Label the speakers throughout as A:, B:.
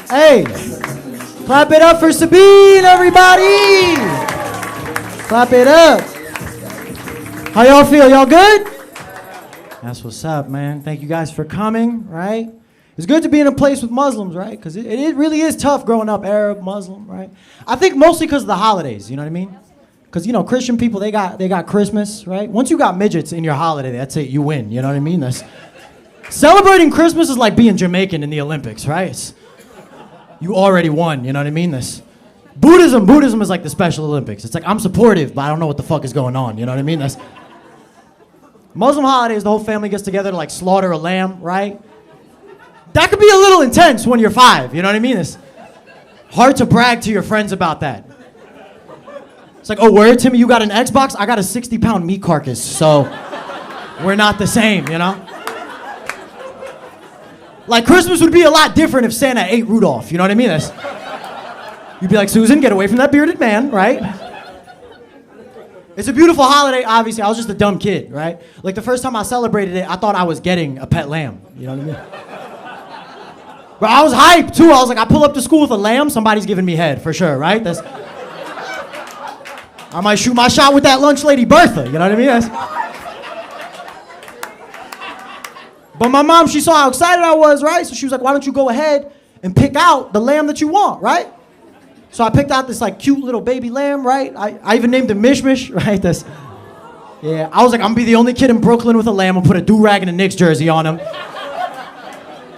A: Hey, clap it up for Sabine, everybody. Clap it up. How y'all feel? Y'all good? That's what's up, man. Thank you guys for coming, right? It's good to be in a place with Muslims, right? Because it really is tough growing up Arab, Muslim, right? I think mostly because of the holidays, you know what I mean? Because, you know, Christian people, they got Christmas, right? Once you got midgets in your holiday, that's it, you win, you know what I mean? Celebrating Christmas is like being Jamaican in the Olympics, right? You already won, you know what I mean? Buddhism is like the Special Olympics. It's like, I'm supportive, but I don't know what the fuck is going on, you know what I mean? Muslim holidays, the whole family gets together to like slaughter a lamb, right? That could be a little intense when you're 5, you know what I mean? It's hard to brag to your friends about that. It's like, oh, word, Timmy, you got an Xbox? I got a 60-pound meat carcass, so we're not the same, you know? Like, Christmas would be a lot different if Santa ate Rudolph, you know what I mean? You'd be like, Susan, get away from that bearded man, right? It's a beautiful holiday, obviously. I was just a dumb kid, right? Like, the first time I celebrated it, I thought I was getting a pet lamb, you know what I mean? But I was hyped, too. I was like, I pull up to school with a lamb, somebody's giving me head, for sure, right? I might shoot my shot with that lunch lady, Bertha, you know what I mean? But my mom, she saw how excited I was, right? So she was like, why don't you go ahead and pick out the lamb that you want, right? So I picked out this like cute little baby lamb, right? I even named him Mishmish, right? Yeah, I was like, I'm gonna be the only kid in Brooklyn with a lamb. I'll put a do-rag and a Knicks jersey on him.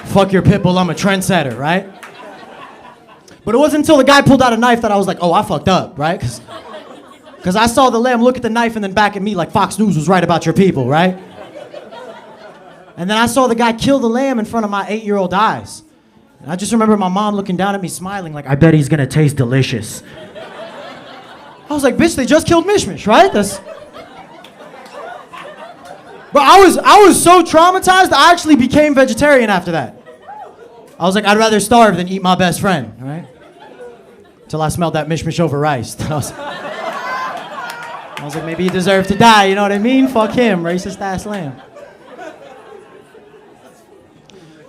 A: Fuck your pit bull, I'm a trendsetter, right? But it wasn't until the guy pulled out a knife that I was like, oh, I fucked up, right? Because I saw the lamb look at the knife and then back at me like Fox News was right about your people, right? And then I saw the guy kill the lamb in front of my 8-year-old eyes. And I just remember my mom looking down at me smiling like, I bet he's gonna taste delicious. I was like, bitch, they just killed Mishmish, right? But I was so traumatized, I actually became vegetarian after that. I was like, I'd rather starve than eat my best friend, right? Till I smelled that Mishmish over rice. I was like, maybe he deserved to die, you know what I mean? Fuck him, racist ass lamb.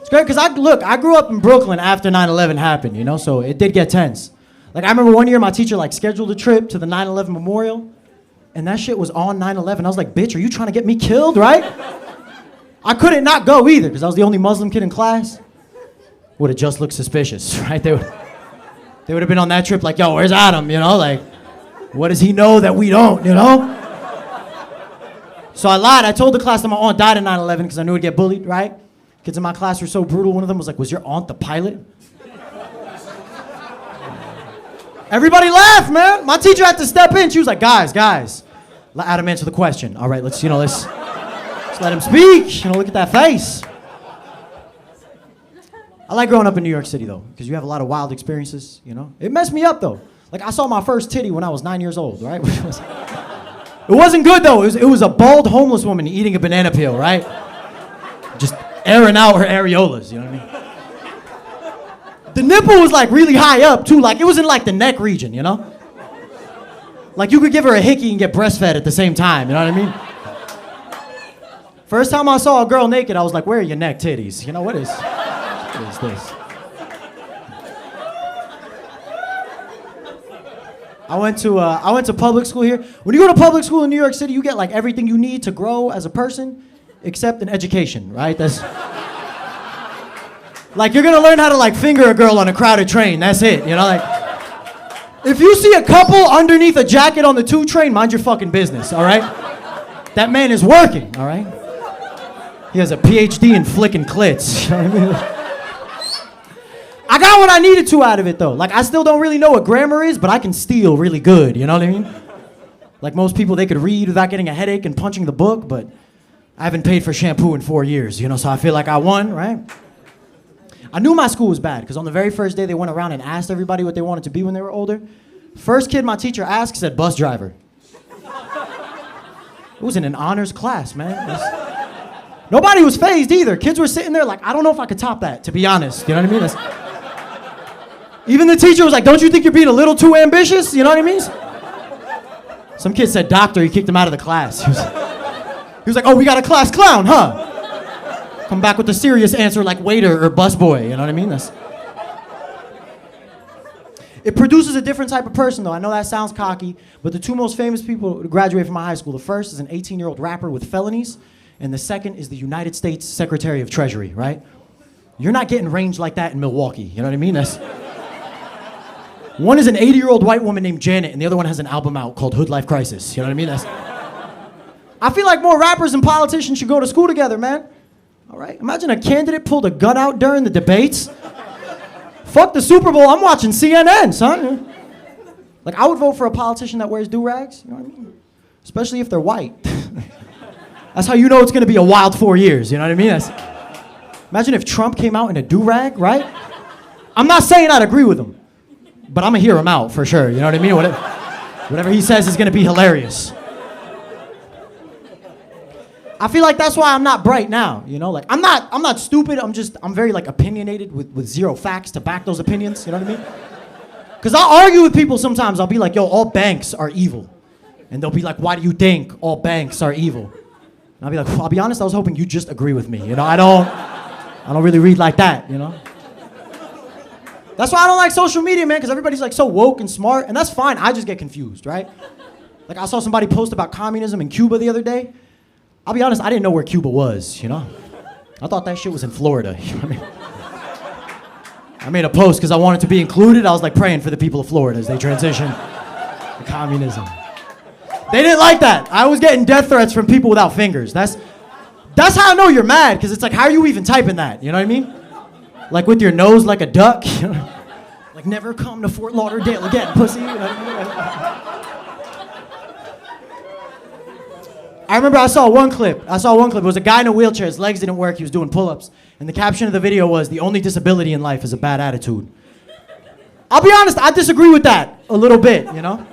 A: It's great, because I grew up in Brooklyn after 9/11 happened, you know, so it did get tense. Like, I remember one year my teacher, like, scheduled a trip to the 9/11 memorial, and that shit was on 9/11. I was like, bitch, are you trying to get me killed, right? I couldn't not go either, because I was the only Muslim kid in class. Would have just looked suspicious, right? They would have been on that trip like, yo, where's Adam, you know, like, what does he know that we don't, you know? So I lied. I told the class that my aunt died in 9/11 because I knew I'd get bullied, right? Kids in my class were so brutal. One of them was like, was your aunt the pilot? Everybody laughed, man. My teacher had to step in. She was like, guys, let Adam answer the question. All right, let's let him speak. You know, look at that face. I like growing up in New York City, though, because you have a lot of wild experiences, you know? It messed me up, though. Like, I saw my first titty when I was 9 years old, right? It wasn't good, though. It was a bald homeless woman eating a banana peel, right? Just airing out her areolas, you know what I mean? The nipple was, like, really high up, too. Like, it was in, like, the neck region, you know? Like, you could give her a hickey and get breastfed at the same time, you know what I mean? First time I saw a girl naked, I was like, where are your neck titties? You know, what is this? I went to public school here. When you go to public school in New York City, you get like everything you need to grow as a person, except an education, right? That's like you're gonna learn how to like finger a girl on a crowded train. That's it, you know. Like if you see a couple underneath a jacket on the 2 train, mind your fucking business, all right? That man is working, all right? He has a PhD in flicking clits. You know what I mean? I got what I needed to out of it, though. Like, I still don't really know what grammar is, but I can steal really good, you know what I mean? Like most people, they could read without getting a headache and punching the book, but I haven't paid for shampoo in 4 years, you know, so I feel like I won, right? I knew my school was bad, because on the very first day, they went around and asked everybody what they wanted to be when they were older. First kid my teacher asked said bus driver. It was in an honors class, man. Nobody was fazed either. Kids were sitting there like, I don't know if I could top that, to be honest, you know what I mean? Even the teacher was like, don't you think you're being a little too ambitious? You know what I mean? Some kid said doctor, he kicked him out of the class. He was like, oh, we got a class clown, huh? Come back with a serious answer like waiter or busboy, you know what I mean? It produces a different type of person, though. I know that sounds cocky, but the two most famous people to graduate from my high school, the first is an 18-year-old rapper with felonies, and the second is the United States Secretary of Treasury, right? You're not getting range like that in Milwaukee, you know what I mean? One is an 80-year-old white woman named Janet, and the other one has an album out called Hood Life Crisis, you know what I mean? I feel like more rappers and politicians should go to school together, man. All right? Imagine a candidate pulled a gun out during the debates. Fuck the Super Bowl, I'm watching CNN, son. Like, I would vote for a politician that wears do-rags, you know what I mean? Especially if they're white. That's how you know it's gonna be a wild 4 years, you know what I mean? Imagine if Trump came out in a do-rag, right? I'm not saying I'd agree with him, but I'm gonna hear him out for sure, you know what I mean? Whatever he says is gonna be hilarious. I feel like that's why I'm not bright now, you know? Like, I'm not stupid, I'm very, like, opinionated with zero facts to back those opinions, you know what I mean? Because I'll argue with people sometimes, I'll be like, yo, all banks are evil. And they'll be like, why do you think all banks are evil? And I'll be like, well, I'll be honest, I was hoping you'd just agree with me, you know? I don't really read like that, you know? That's why I don't like social media, man, because everybody's, like, so woke and smart, and that's fine, I just get confused, right? Like, I saw somebody post about communism in Cuba the other day. I'll be honest, I didn't know where Cuba was, you know? I thought that shit was in Florida, you know what I mean? I made a post because I wanted to be included. I was like praying for the people of Florida as they transition to communism. They didn't like that. I was getting death threats from people without fingers. That's how I know you're mad, because it's like, how are you even typing that, you know what I mean? Like with your nose like a duck, you know? Like, never come to Fort Lauderdale again, pussy. You know what I mean? I remember I saw one clip. It was a guy in a wheelchair. His legs didn't work. He was doing pull-ups. And the caption of the video was, "The only disability in life is a bad attitude." I'll be honest, I disagree with that a little bit, you know?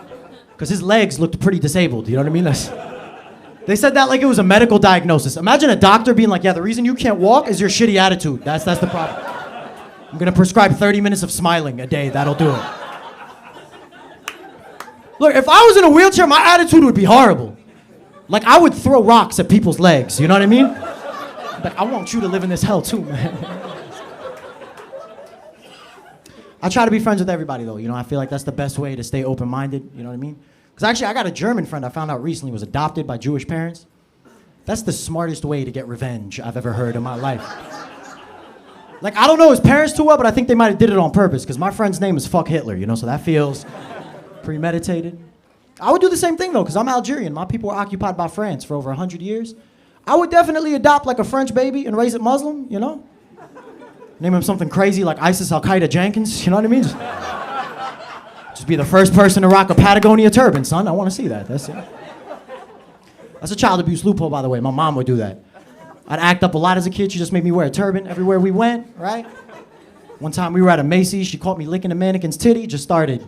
A: Because his legs looked pretty disabled, you know what I mean? They said that like it was a medical diagnosis. Imagine a doctor being like, yeah, the reason you can't walk is your shitty attitude. That's the problem. I'm going to prescribe 30 minutes of smiling a day. That'll do it. Look, if I was in a wheelchair, my attitude would be horrible. Like, I would throw rocks at people's legs, you know what I mean? Like, I want you to live in this hell too, man. I try to be friends with everybody, though. You know, I feel like that's the best way to stay open-minded, you know what I mean? Because actually, I got a German friend I found out recently was adopted by Jewish parents. That's the smartest way to get revenge I've ever heard in my life. Like, I don't know his parents too well, but I think they might have did it on purpose, because my friend's name is Fuck Hitler, you know, so that feels premeditated. I would do the same thing, though, because I'm Algerian. My people were occupied by France for over 100 years. I would definitely adopt, like, a French baby and raise it Muslim, you know? Name him something crazy like ISIS Al-Qaeda Jenkins, you know what I mean? Just be the first person to rock a Patagonia turban, son. I want to see that. That's it. That's a child abuse loophole, by the way. My mom would do that. I'd act up a lot as a kid. She just made me wear a turban everywhere we went, right? One time we were at a Macy's. She caught me licking a mannequin's titty, just started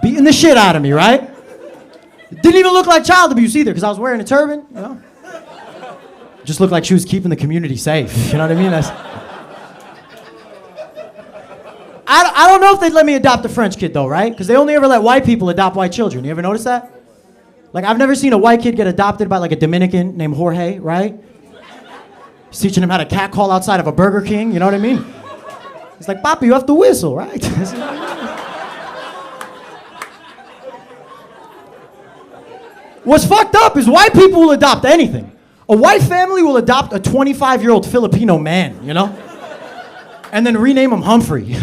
A: beating the shit out of me, right? It didn't even look like child abuse either, because I was wearing a turban, you know? Just looked like she was keeping the community safe, you know what I mean? I don't know if they'd let me adopt a French kid, though, right? Because they only ever let white people adopt white children. You ever notice that? Like, I've never seen a white kid get adopted by, like, a Dominican named Jorge, right? He's teaching him how to catcall outside of a Burger King, you know what I mean? He's like, Papa, you have to whistle, right? What's fucked up is white people will adopt anything. A white family will adopt a 25-year-old Filipino man, you know? And then rename him Humphrey.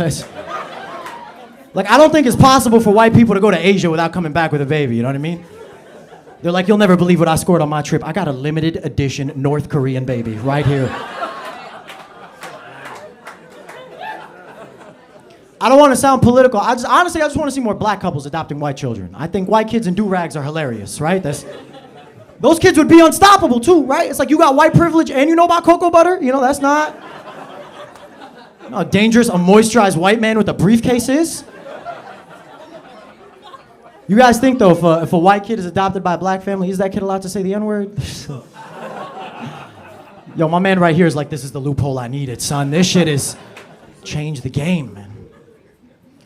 A: Like, I don't think it's possible for white people to go to Asia without coming back with a baby, you know what I mean? They're like, you'll never believe what I scored on my trip. I got a limited edition North Korean baby right here. I don't want to sound political. Honestly, I just want to see more black couples adopting white children. I think white kids in do-rags are hilarious, right? Those kids would be unstoppable too, right? It's like you got white privilege and you know about cocoa butter. You know, that's not... You know how dangerous a moisturized white man with a briefcase is? You guys think, though, if a white kid is adopted by a black family, is that kid allowed to say the N-word? Yo, my man right here is like, this is the loophole I needed, son. This shit is change the game, man.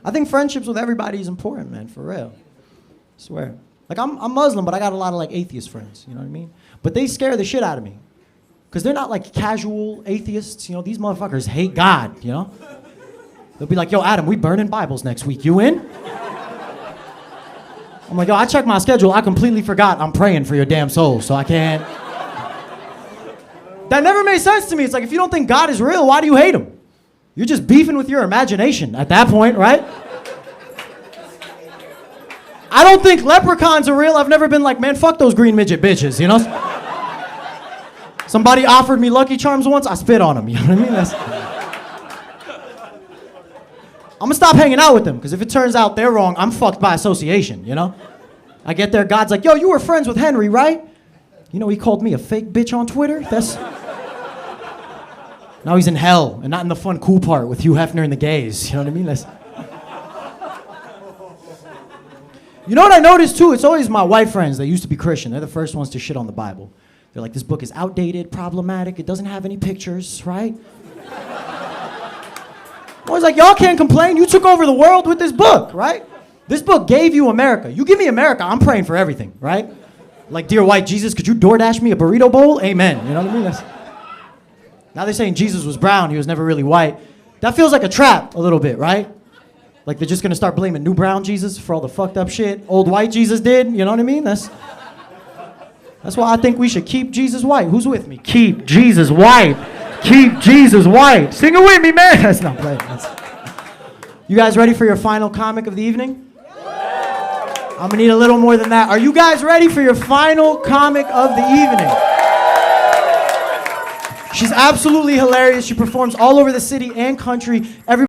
A: I think friendships with everybody is important, man, for real. I swear. Like, I'm Muslim, but I got a lot of, like, atheist friends, you know what I mean? But they scare the shit out of me. Because they're not, like, casual atheists, you know? These motherfuckers hate God, you know? They'll be like, yo, Adam, we burning Bibles next week. You in? I'm like, yo, I checked my schedule. I completely forgot I'm praying for your damn soul, so I can't. That never made sense to me. It's like, if you don't think God is real, why do you hate him? You're just beefing with your imagination at that point, right? I don't think leprechauns are real. I've never been like, man, fuck those green midget bitches, you know? Somebody offered me Lucky Charms once, I spit on them, you know what I mean? I'm gonna stop hanging out with them, because if it turns out they're wrong, I'm fucked by association, you know? I get there, God's like, yo, you were friends with Henry, right? You know, he called me a fake bitch on Twitter? Now he's in hell, and not in the fun, cool part with Hugh Hefner and the gays, you know what I mean? You know what I noticed too? It's always my white friends that used to be Christian. They're the first ones to shit on the Bible. They're like, this book is outdated, problematic, it doesn't have any pictures, right? I was like, y'all can't complain. You took over the world with this book, right? This book gave you America. You give me America, I'm praying for everything, right? Like, dear white Jesus, could you DoorDash me a burrito bowl? Amen. You know what I mean? Now they're saying Jesus was brown, he was never really white. That feels like a trap a little bit, right? Like they're just gonna start blaming new brown Jesus for all the fucked up shit old white Jesus did, you know what I mean? That's why I think we should keep Jesus white. Who's with me? Keep Jesus white. Keep Jesus white. Sing it with me, man. That's not playing. You guys ready for your final comic of the evening? I'm gonna need a little more than that. Are you guys ready for your final comic of the evening? She's absolutely hilarious. She performs all over the city and country.